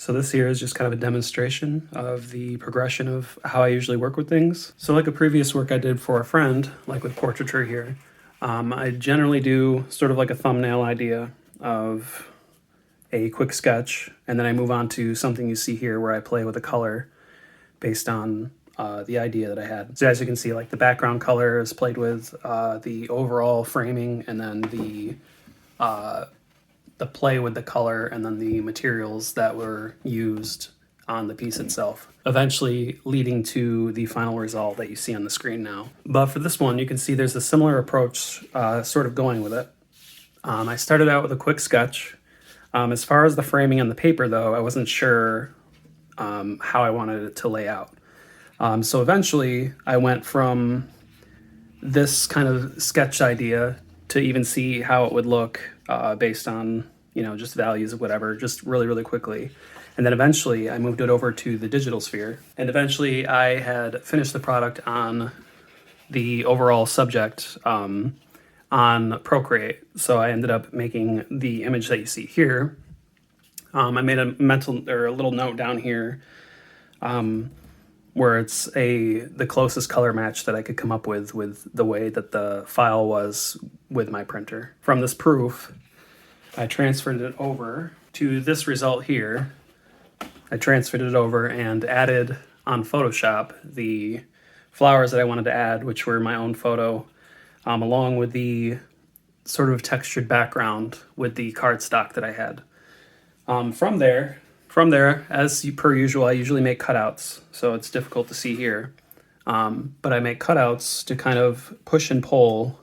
So this here is just kind of a demonstration of the progression of how I usually work with things. So like a previous work I did for a friend, like with portraiture here, I generally do sort of like a thumbnail idea of a quick sketch, and then I move on to something you see here where I play with the color based on the idea that I had. So as you can see, like the background color is played with, the overall framing, and then the play with the color, and then the materials that were used on the piece itself, eventually leading to the final result that you see on the screen now. But for this one, you can see there's a similar approach sort of going with it. I started out with a quick sketch. As far as the framing on the paper though, I wasn't sure how I wanted it to lay out. So eventually I went from this kind of sketch idea to even see how it would look based on, you know, just values of whatever, just really quickly. And then eventually I moved it over to the digital sphere. And eventually I had finished the product on the overall subject on Procreate. So I ended up making the image that you see here. I made a mental or a little note down here where it's the closest color match that I could come up with the way that the file was with my printer. From this proof, I transferred it over to this result here. I transferred it over and added on Photoshop the flowers that I wanted to add, which were my own photo, along with the sort of textured background with the cardstock that I had. From there, as per usual, I usually make cutouts, so it's difficult to see here. But I make cutouts to kind of push and pull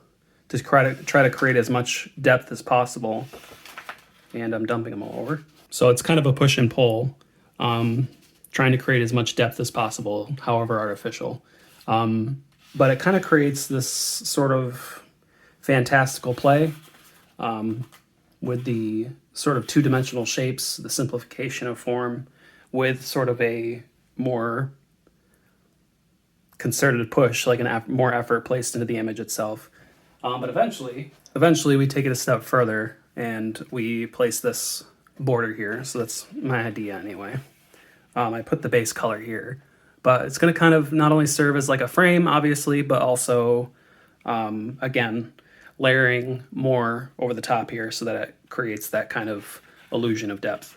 to try to create as much depth as possible. And I'm dumping them all over. So it's kind of a push and pull, trying to create as much depth as possible, however artificial. But it kind of creates this sort of fantastical play with the sort of two-dimensional shapes, the simplification of form, with sort of a more concerted push, like more effort placed into the image itself. But eventually we take it a step further and we place this border here. So that's my idea anyway. I put the base color here, but it's going to kind of not only serve as like a frame, obviously, but also, again, layering more over the top here so that it creates that kind of illusion of depth.